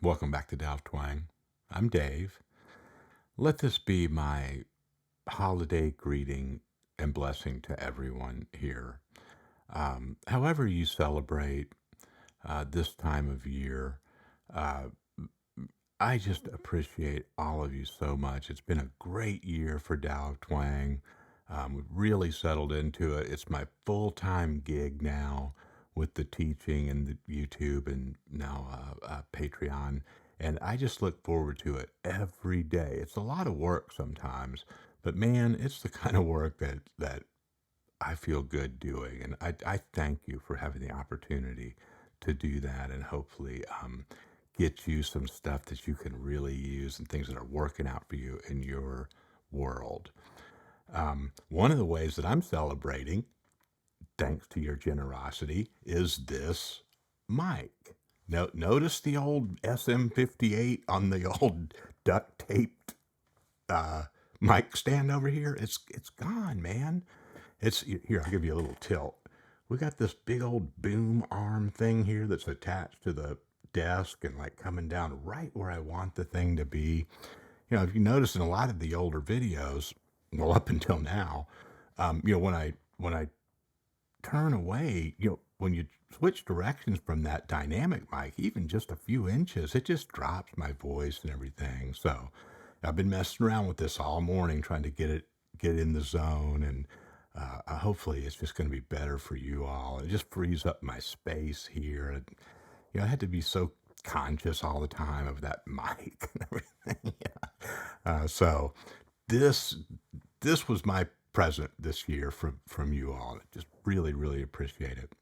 Welcome back to Dalv Twang. I'm Dave. Let this be my holiday greeting and blessing to everyone here. However, you celebrate this time of year, uh, I just appreciate all of you so much. It's been a great year for Dalv Twang. We've really settled into it. It's my full time gig now with the teaching and the YouTube and now Patreon. And I just look forward to it every day. It's a lot of work sometimes, but man, it's the kind of work that I feel good doing. And I thank you for having the opportunity to do that and hopefully get you some stuff that you can really use and things that are working out for you in your world. One of the ways that I'm celebrating, thanks to your generosity, is this mic. Notice the old SM58 on the old duct taped uh, mic stand over here. It's gone, man. It's here. I'll give you a little tilt. We got this big old boom arm thing here that's attached to the desk and like coming down right where I want the thing to be. If you notice in a lot of the older videos, well, up until now, when I turn away, when you switch directions from that dynamic mic, even just a few inches, it just drops my voice and everything. So I've been messing around with this all morning, trying to get in the zone, and hopefully it's just going to be better for you all. It just frees up my space here. And, I had to be so conscious all the time of that mic and everything. So this this was my present this year from you all. Just really, really appreciate it.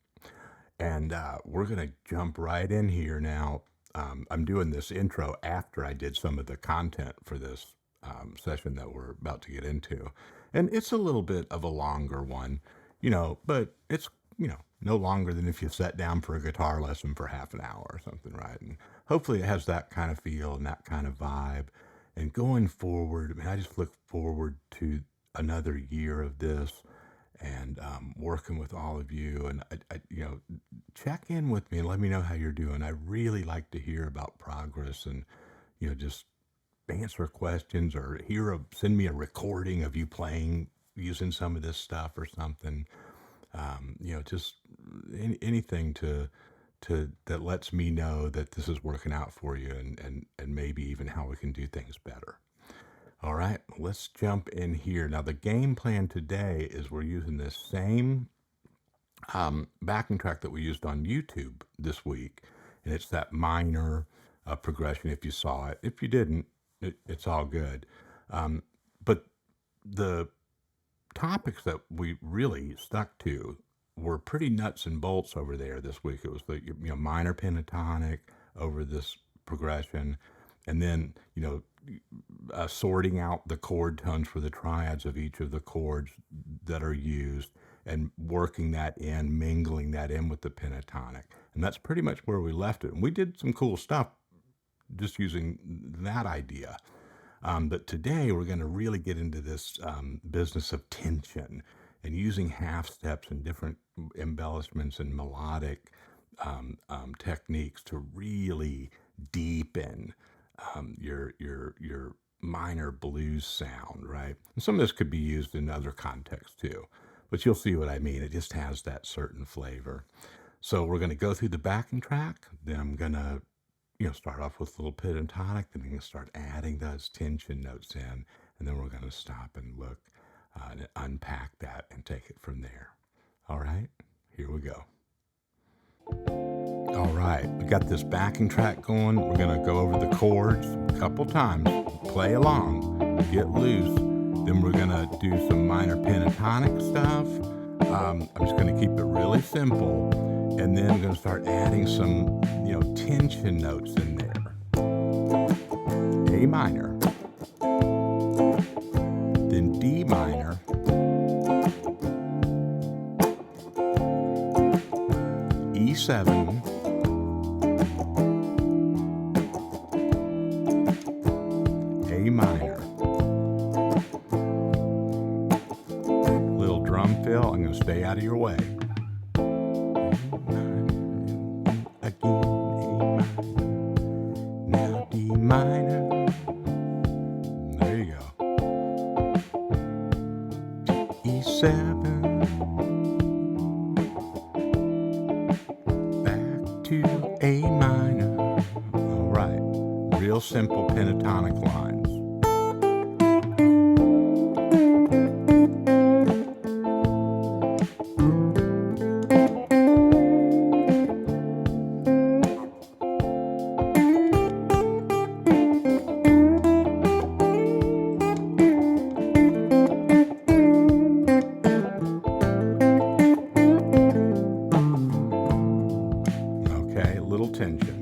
And we're going to jump right in here now. I'm doing this intro after I did some of the content for this session that we're about to get into. And it's a little bit of a longer one, but it's, no longer than if you sat down for a guitar lesson for half an hour or something, right? And hopefully it has that kind of feel and that kind of vibe. And going forward, I just look forward to another year of this and working with all of you. And check in with me and let me know how you're doing. I really like to hear about progress and just answer questions or send me a recording of you playing using some of this stuff or something. Just anything to that lets me know that this is working out for you and maybe even how we can do things better. All right, let's jump in here. Now, the game plan today is we're using this same backing track that we used on YouTube this week, and it's that minor progression if you saw it. If you didn't, it's all good. But the topics that we really stuck to were pretty nuts and bolts over there this week. It was the minor pentatonic over this progression, and then sorting out the chord tones for the triads of each of the chords that are used and working that in, mingling that in with the pentatonic. And that's pretty much where we left it. And we did some cool stuff just using that idea. But today we're going to really get into this business of tension and using half steps and different embellishments and melodic techniques to really deepen your minor blues sound, right? And some of this could be used in other contexts too, but you'll see what I mean. It just has that certain flavor. So we're going to go through the backing track. Then I'm going to start off with a little pentatonic, then we're going to start adding those tension notes in, and then we're going to stop and look and unpack that and take it from there. All right, here we go. All right, we got this backing track going. We're going to go over the chords a couple times, play along, get loose. Then we're going to do some minor pentatonic stuff. I'm just going to keep it really simple. And then I'm going to start adding some, tension notes in there. A minor. Then D minor. E7. A minor. Little drum fill. I'm going to stay out of your way. real simple pentatonic lines. Okay, a little tension.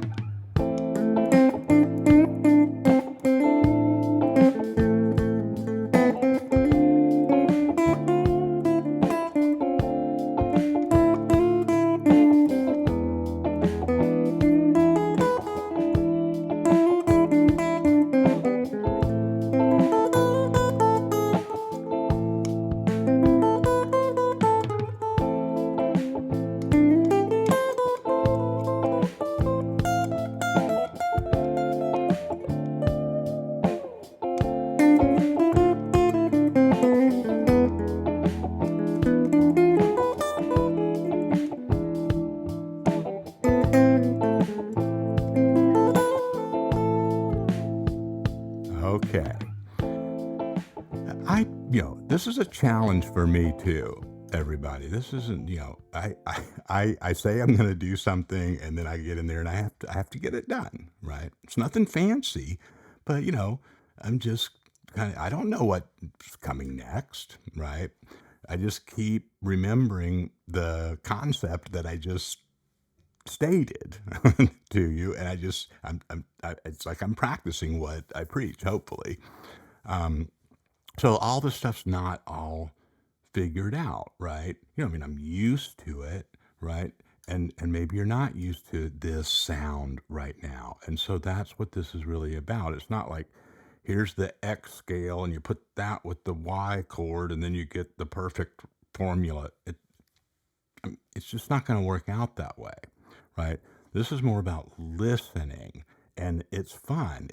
Okay. This is a challenge for me too, everybody. This isn't, I say I'm going to do something and then I get in there and I have to get it done, right? It's nothing fancy, but I'm just I don't know what's coming next, right? I just keep remembering the concept that I just stated to you, and it's like I'm practicing what I preach, hopefully. Um, so all the stuff's not all figured out, right? I mean, I'm used to it, right? And maybe you're not used to this sound right now. And so that's what this is really about. It's not like here's the X scale and you put that with the Y chord and then you get the perfect formula. It's just not going to work out that way, right? This is more about listening, and it's fun.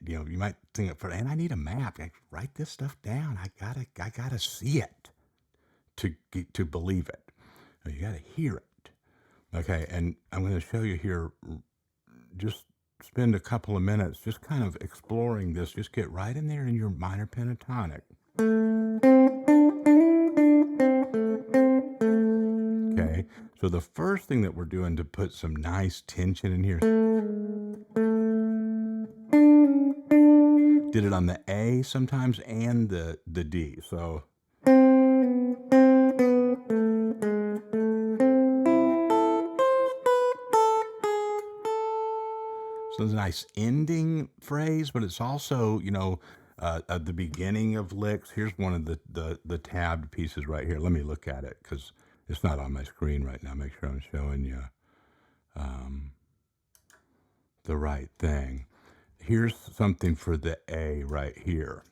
You might think, and I need a map. I write this stuff down. I gotta see it to believe it. You gotta hear it. Okay, and I'm going to show you here. Just spend a couple of minutes just kind of exploring this. Just get right in there in your minor pentatonic. Okay, so the first thing that we're doing to put some nice tension in here, did it on the A sometimes and the D. So it's a nice ending phrase, but it's also, at the beginning of licks. Here's one of the tabbed pieces right here. Let me look at it because it's not on my screen right now. Make sure I'm showing you the right thing. Here's something for the A right here.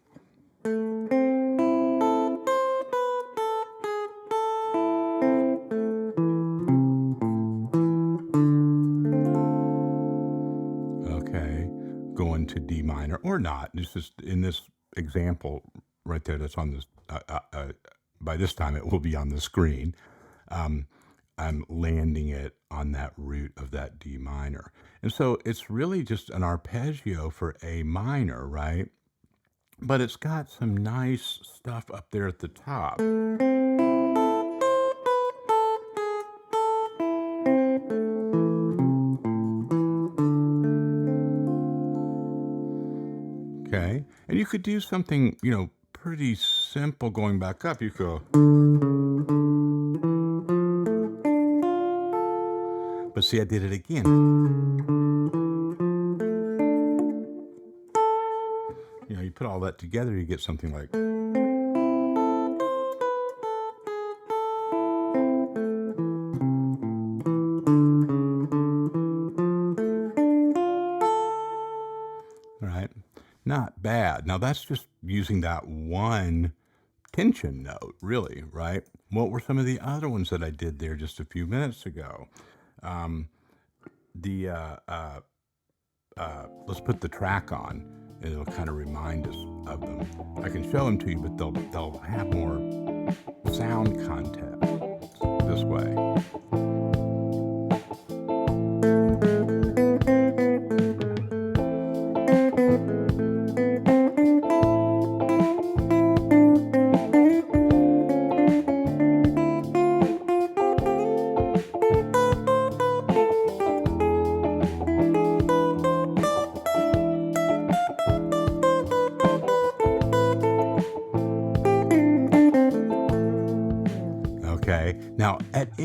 Okay, going to D minor or not. This is in this example right there that's on this. By this time, it will be on the screen. I'm landing it on that root of that D minor. And so it's really just an arpeggio for A minor, right? But it's got some nice stuff up there at the top. Okay, and you could do something, pretty simple going back up. You go, but see, I did it again. You put all that together, you get something like. Right? Not bad. Now that's just using that one tension note, really, right? What were some of the other ones that I did there just a few minutes ago? Let's put the track on, and it'll kind of remind us of them. I can show them to you, but they'll have more sound context this way.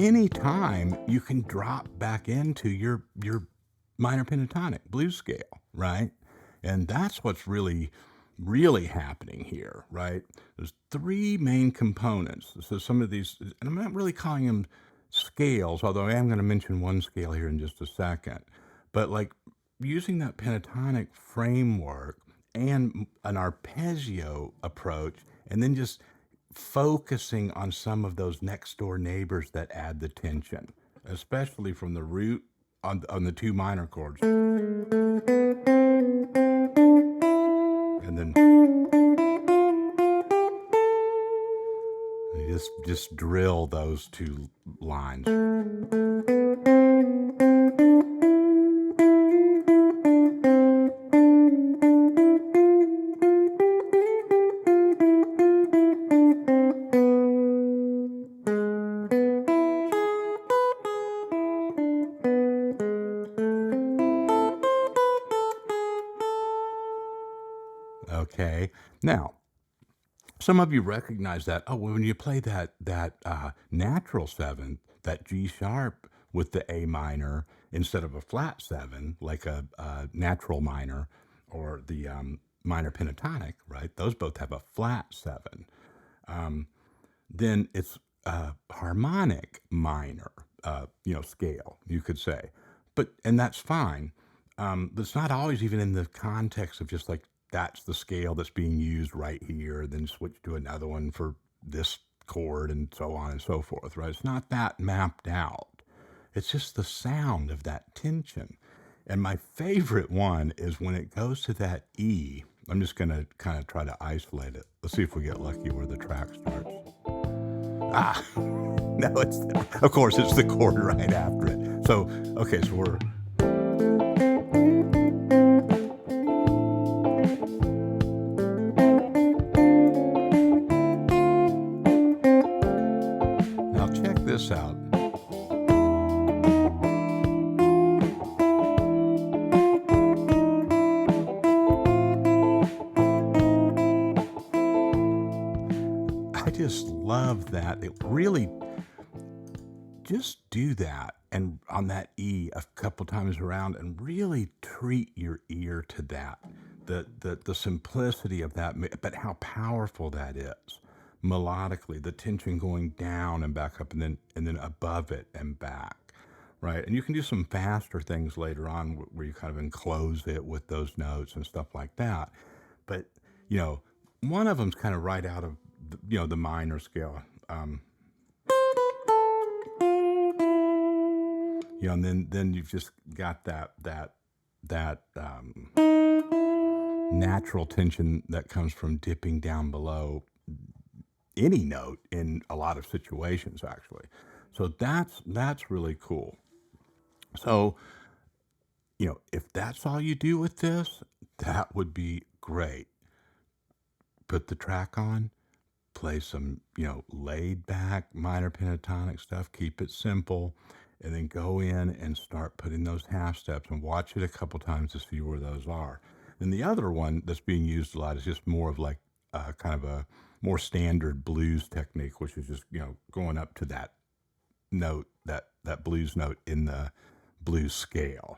anytime you can drop back into your minor pentatonic blues scale, right? And that's what's really happening here, right? There's three main components. So some of these, and I'm not really calling them scales, although I am going to mention one scale here in just a second. But like using that pentatonic framework and an arpeggio approach, and then just focusing on some of those next door neighbors that add the tension, especially from the root on the two minor chords. And then you just drill those two lines. Okay. Now, some of you recognize that. Oh, when you play that natural seventh, that G sharp with the A minor instead of a flat seven, like a natural minor or the minor pentatonic, right? Those both have a flat seven. Then it's harmonic minor, scale, you could say. And that's fine. But it's not always even in the context of just like that's the scale that's being used right here, then switch to another one for this chord and so on and so forth, right? It's not that mapped out. It's just the sound of that tension. And my favorite one is when it goes to that E. I'm just going to kind of try to isolate it. Let's see if we get lucky where the track starts. Ah, no, of course, it's the chord right after it. So, okay, so we're. Now, check this out. I just love that. It really just do that and on that E a couple times around and really treat your ear to that. The simplicity of that, but how powerful that is. Melodically, the tension going down and back up and then above it and back. Right. And you can do some faster things later on where you kind of enclose it with those notes and stuff like that. But, one of them's kind of right out of, the minor scale. And then you've just got that natural tension that comes from dipping down below any note in a lot of situations, actually. So that's really cool. So, if that's all you do with this, that would be great. Put the track on, play some, laid back minor pentatonic stuff, keep it simple, and then go in and start putting those half steps and watch it a couple times to see where those are. And the other one that's being used a lot is just more of like kind of a more standard blues technique, which is just, going up to that note, that blues note in the blues scale.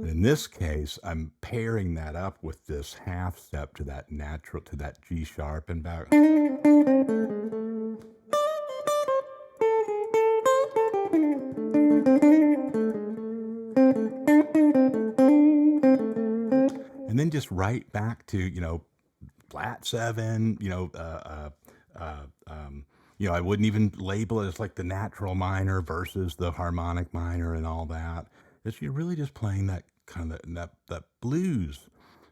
In this case, I'm pairing that up with this half step to that natural, to that G sharp and back. And then just right back to, flat seven, I wouldn't even label it as like the natural minor versus the harmonic minor and all that. You're really just playing that kind of that blues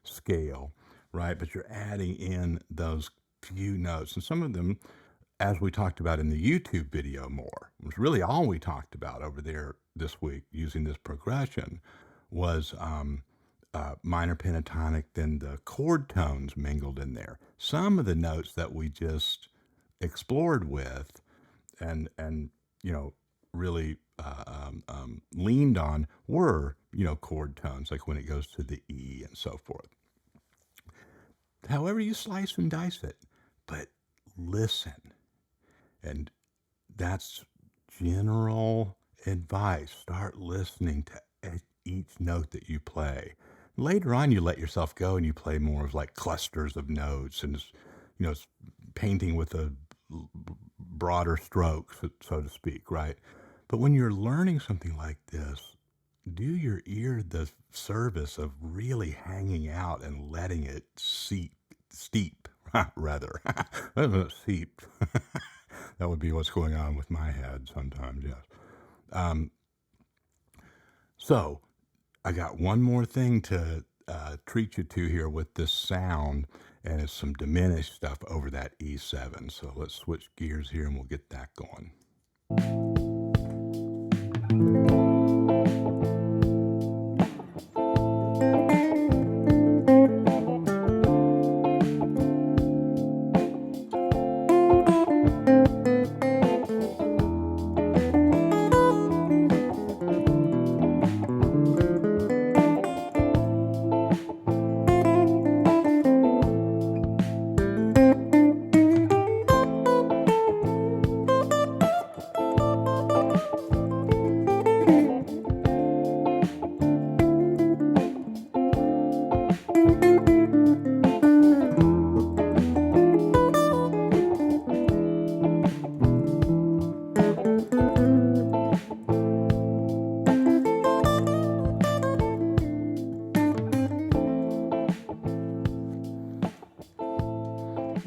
scale, right? But you're adding in those few notes, and some of them, as we talked about in the YouTube video, was really all we talked about over there this week using this progression was minor pentatonic, then the chord tones mingled in there. Some of the notes that we just explored with and really leaned on were, chord tones, like when it goes to the E and so forth. However you slice and dice it, but listen And that's general advice. Start listening to each note that you play. Later on, you let yourself go and you play more of like clusters of notes and it's painting with a broader strokes, so to speak, right? But when you're learning something like this, do your ear the service of really hanging out and letting it steep, rather. Seep. That would be what's going on with my head sometimes, yes. Um, so, I got one more thing to treat you to here with this sound, and it's some diminished stuff over that E7. So, let's switch gears here and we'll get that going.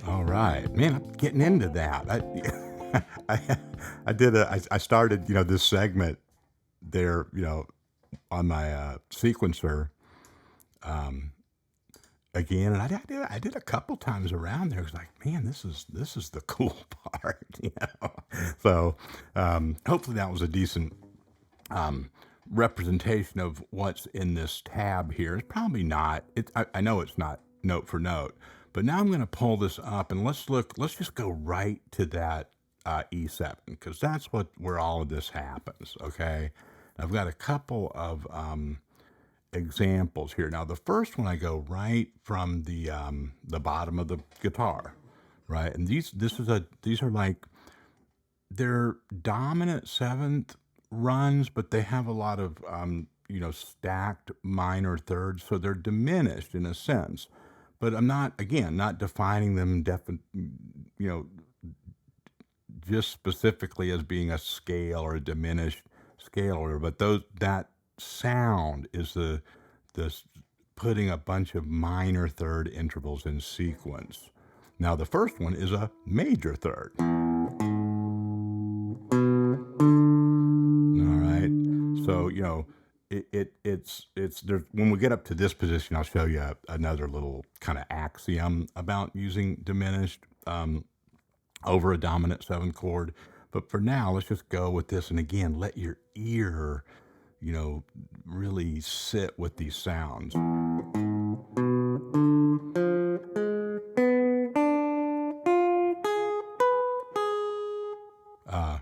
All right, man, I'm getting into that. I, I started, this segment there, on my sequencer um, again, and I did a couple times around there. It was like, man, this is the cool part, So hopefully that was a decent um, representation of what's in this tab here. It's probably not. I know it's not note for note, but now I'm going to pull this up and let's look. Let's just go right to that E7 because that's where all of this happens. Okay, I've got a couple of examples here. Now the first one I go right from the bottom of the guitar, right, and these are like they're dominant seventh runs, but they have a lot of stacked minor thirds, so they're diminished in a sense. But I'm not defining them you know, just specifically as being a scale or a diminished scale order. But that sound is the putting a bunch of minor third intervals in sequence. Now the first one is a major third. All right. So, it's there. When we get up to this position, I'll show you another little kind of axiom about using diminished over a dominant seventh chord. But for now, let's just go with this. And again, let your ear, really sit with these sounds. Uh,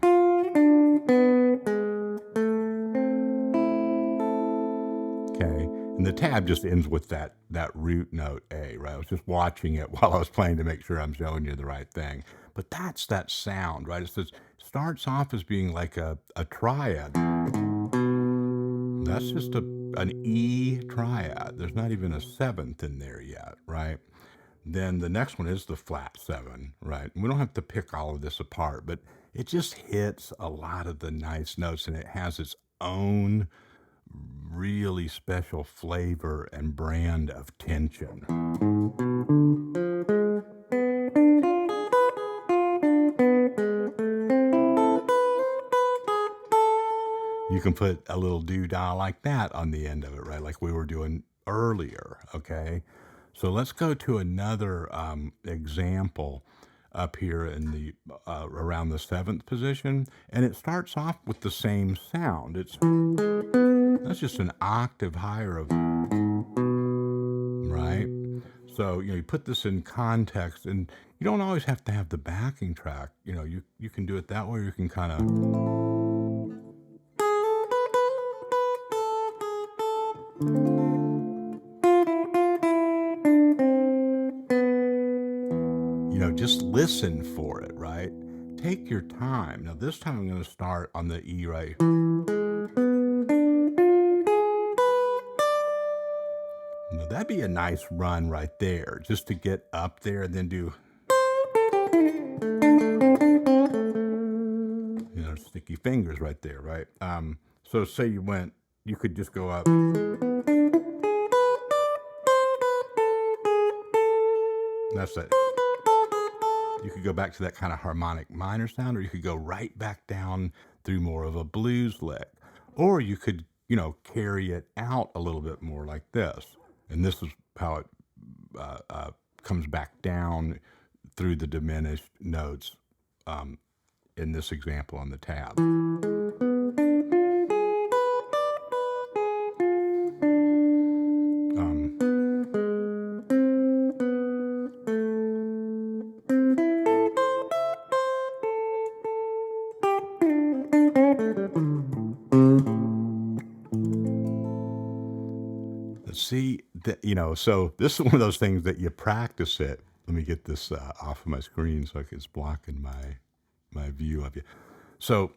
Okay, and the tab just ends with that root note A, right? I was just watching it while I was playing to make sure I'm showing you the right thing. But that's that sound, right? It starts off as being like a triad. That's just an E triad. There's not even a seventh in there yet, right? Then the next one is the flat seven, right? We don't have to pick all of this apart, but it just hits a lot of the nice notes and it has its own really special flavor and brand of tension. You can put a little doodah like that on the end of it, right? Like we were doing earlier, okay? So let's go to another example up here in the around the seventh position, and it starts off with the same sound. That's just an octave higher of, right? So you put this in context, and you don't always have to have the backing track. You can do it that way. Or you can kind of. Just listen for it, right? take your time. Now this time I'm going to start on the E right. Now that'd be a nice run right there, just to get up there and then do, sticky fingers right there, right? So say you could just go up. That's it. You could go back to that kind of harmonic minor sound, or you could go right back down through more of a blues lick. Or you could, carry it out a little bit more like this. And this is how it comes back down through the diminished notes in this example on the tab. See that, so this is one of those things that you practice it. Let me get this off of my screen so it's blocking my view of you. So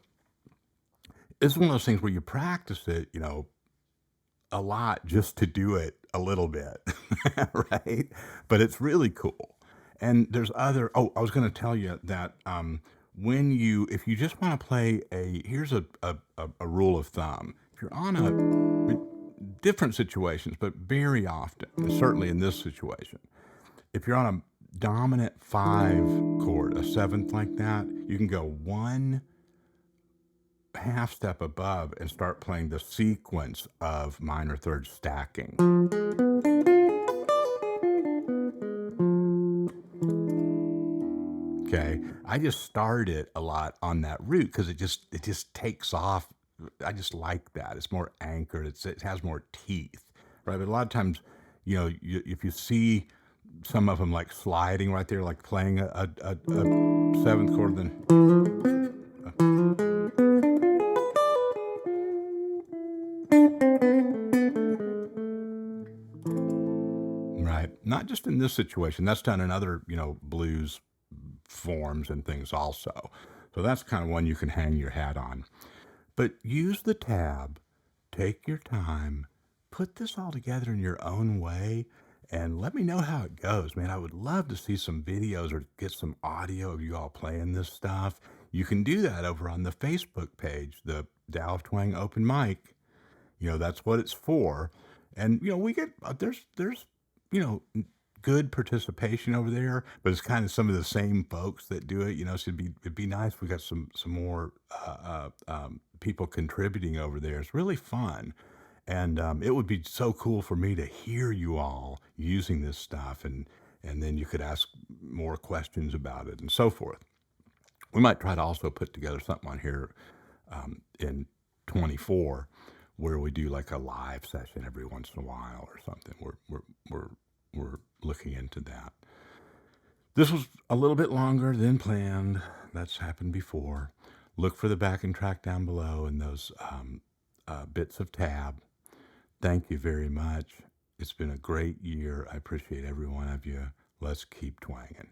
it's one of those things where you practice it, a lot just to do it a little bit, right? But it's really cool. And there's other. Oh, I was going to tell you that if you just want to play here's a rule of thumb. If you're on different situations, but very often, certainly in this situation, if you're on a dominant 5 chord, a 7th like that, you can go 1 half step above and start playing the sequence of minor thirds stacking. Okay, I just start it a lot on that root because it just takes off. I just like that. It's more anchored. It has more teeth, right? But a lot of times, if you see some of them like sliding right there, like playing a 7th chord, then right. Not just in this situation. That's done in other, blues forms and things also. So that's kind of one you can hang your hat on. But use the tab, take your time, put this all together in your own way, and let me know how it goes, man. I would love to see some videos or get some audio of you all playing this stuff. You can do that over on the Facebook page, the Tao of Twang Open Mic. That's what it's for. And, we get, there's, good participation over there, but it's kind of some of the same folks that do it. So it'd be nice if we got some more people contributing over there. It's really fun, and it would be so cool for me to hear you all using this stuff, and then you could ask more questions about it and so forth. We might try to also put together something on here in 24 where we do like a live session every once in a while or something. We're looking into that. This was a little bit longer than planned. That's happened before. Look for the backing track down below and those bits of tab. Thank you very much. It's been a great year. I appreciate every one of you. Let's keep twanging.